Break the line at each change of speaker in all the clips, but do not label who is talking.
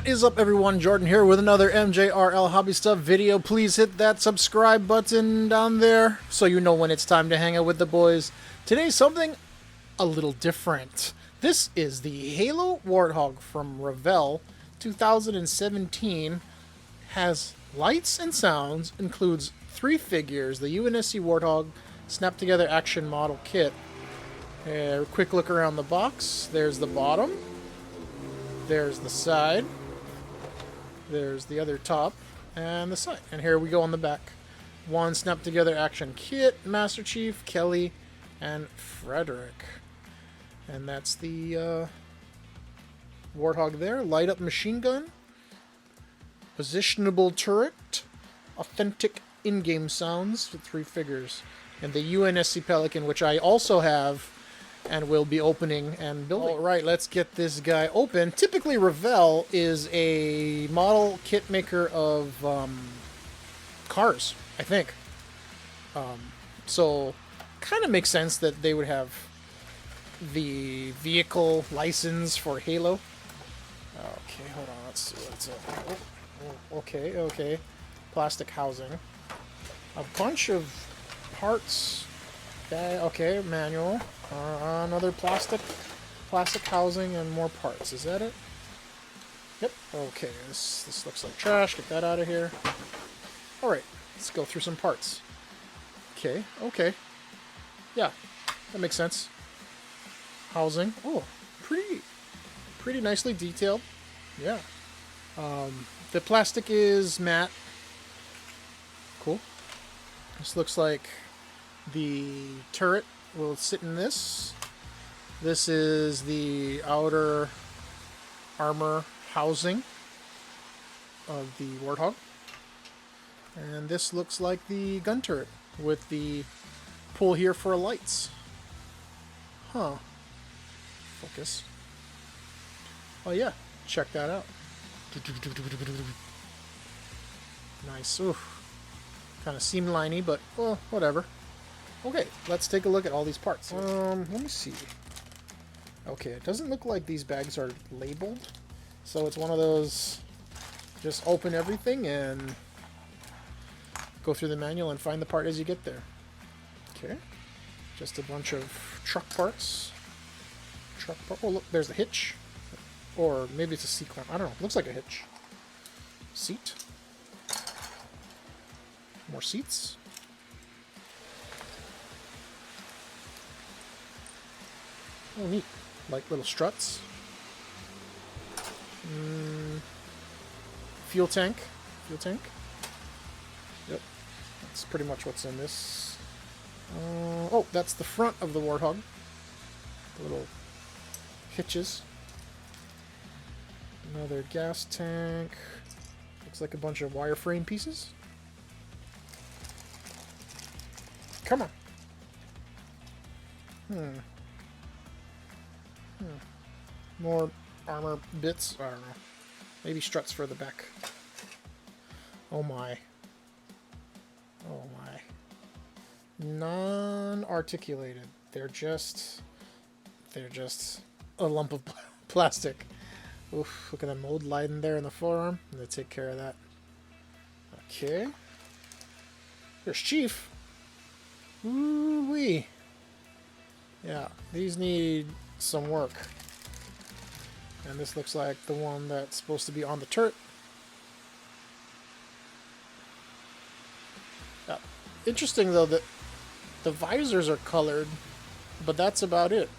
is up, everyone? Jordan here with another MJRL Hobby Stuff video. Please hit that subscribe button down there so you know when it's time to hang out with the boys. Today's something a little different. This is the HALO Warthog from Revell 2017. Has lights and sounds, includes 3 figures, the UNSC WARTHOG Snap Together Action Model Kit. Quick look around the box. There's the bottom. There's the side. There's the other top. And the side. And here we go on the back. 1 Snap Together Action Kit, Master Chief, Kelly, and Frederick. And that's the Warthog there. Light up machine gun. Positionable turret. Authentic in-game sounds with 3 figures. And the UNSC Pelican, which I also have and will be opening and building. Alright, let's get this guy open. Typically, Revell is a model kit maker of cars, I think. So, kind of makes sense that they would have the vehicle license for HALO. Okay, hold on, let's see what's up. Okay. Plastic housing. A bunch of parts. Okay, manual. Another plastic housing and more parts. Is that it? Yep. Okay, this looks like trash. Get that out of here. Alright, let's go through some parts. Okay. Yeah, that makes sense. Housing. Oh, pretty nicely detailed. Yeah. The plastic is matte. Cool. This looks like the turret will sit in this. This is the outer armor housing of the Warthog. And this looks like the gun turret with the pull here for lights. Huh. Focus. Oh yeah, check that out. Nice. Oof. Kind of seam liney, but well, whatever. Okay, let's take a look at all these parts. Let me see. Okay, it doesn't look like these bags are labeled, so it's one of those just open everything and go through the manual and find the part as you get there. Okay, just a bunch of truck parts. Oh, look, there's the hitch. Or maybe it's a sequin. I don't know. Looks like a hitch. Seat. More seats. Oh, neat. Like little struts. Fuel tank. Yep. That's pretty much what's in this. Oh, that's the front of the Warthog. The little hitches. Another gas tank. Looks like a bunch of wireframe pieces. Come on. More armor bits. I don't know. Maybe struts for the back. Oh my. Non-articulated. They're just a lump of plastic. Oof, look at that mold lighting there in the forearm. I'm gonna take care of that. Okay. There's Chief. Ooh-wee. Yeah, these need some work. And this looks like the one that's supposed to be on the turret. Yeah. Interesting, though, that the visors are colored, but that's about it.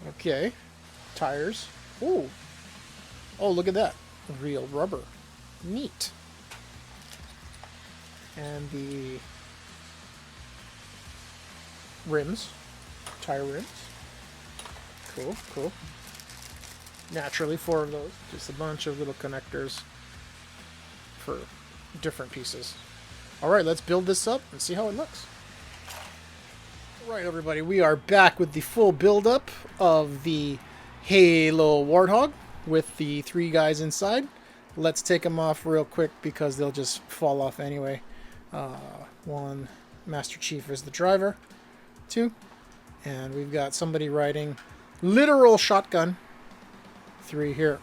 Okay. Tires. Ooh. Oh, look at that. Real rubber. Neat. And the rims. Tire rims. Cool. Naturally, 4 of those. Just a bunch of little connectors for different pieces. Alright, let's build this up and see how it looks. Alright, everybody, we are back with the full build-up of the HALO Warthog with the 3 guys inside. Let's take them off real quick because they'll just fall off anyway. 1, Master Chief is the driver. 2, and we've got somebody riding literal shotgun 3 here.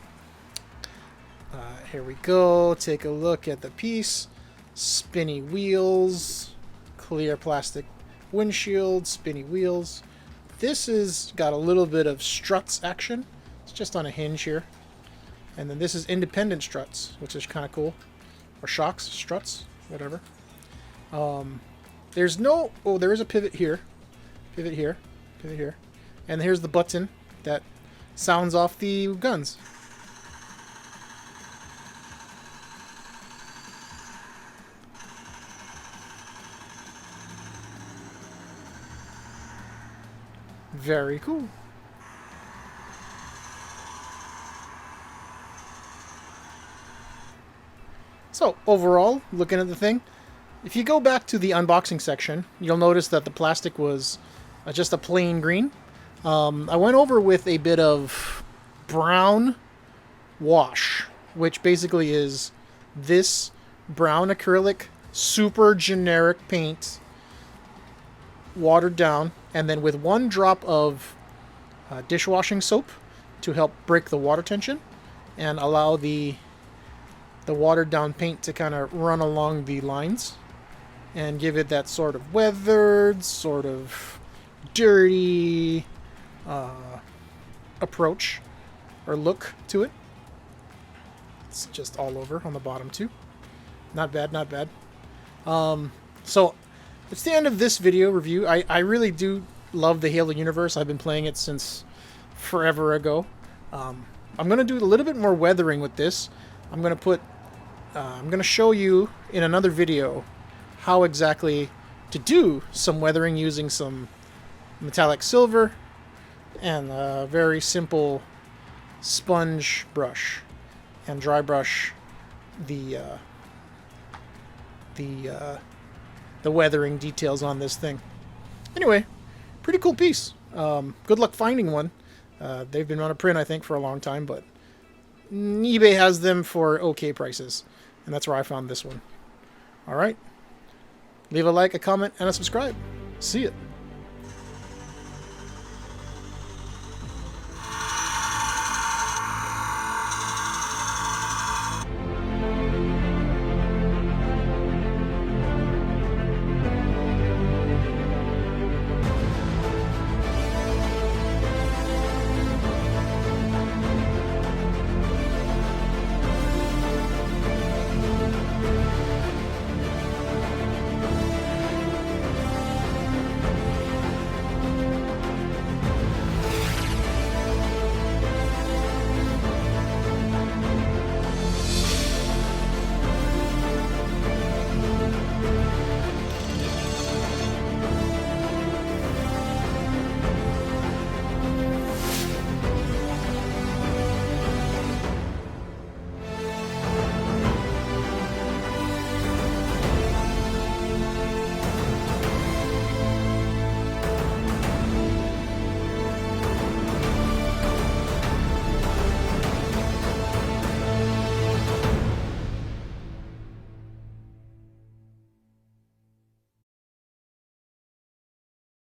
Here we go. Take a look at the piece. Spinny wheels, clear plastic windshield, spinny wheels. This has got a little bit of struts action. It's just on a hinge here. And then this is independent struts, which is kind of cool. Or shocks, struts, whatever. There's no... Oh, there is a pivot here. Pivot here. Pivot here. And here's the button that sounds off the guns. Very cool. So, overall, looking at the thing, if you go back to the unboxing section, you'll notice that the plastic was just a plain green. I went over with a bit of brown wash, which basically is this brown acrylic, super generic paint, watered down, and then with 1 drop of dishwashing soap to help break the water tension and allow the watered down paint to kind of run along the lines and give it that sort of weathered, sort of dirty approach or look to it. It's just all over on the bottom too. Not bad, not bad. So it's the end of this video review. I really do love the Halo universe. I've been playing it since forever ago. I'm going to do a little bit more weathering with this. I'm going to show you in another video how exactly to do some weathering using some metallic silver and a very simple sponge brush and dry brush the weathering details on this thing. Anyway, pretty cool piece. Good luck finding one. They've been out of print, I think, for a long time, but eBay has them for okay prices, and that's where I found this one. All right. Leave a like, a comment, and a subscribe. See ya.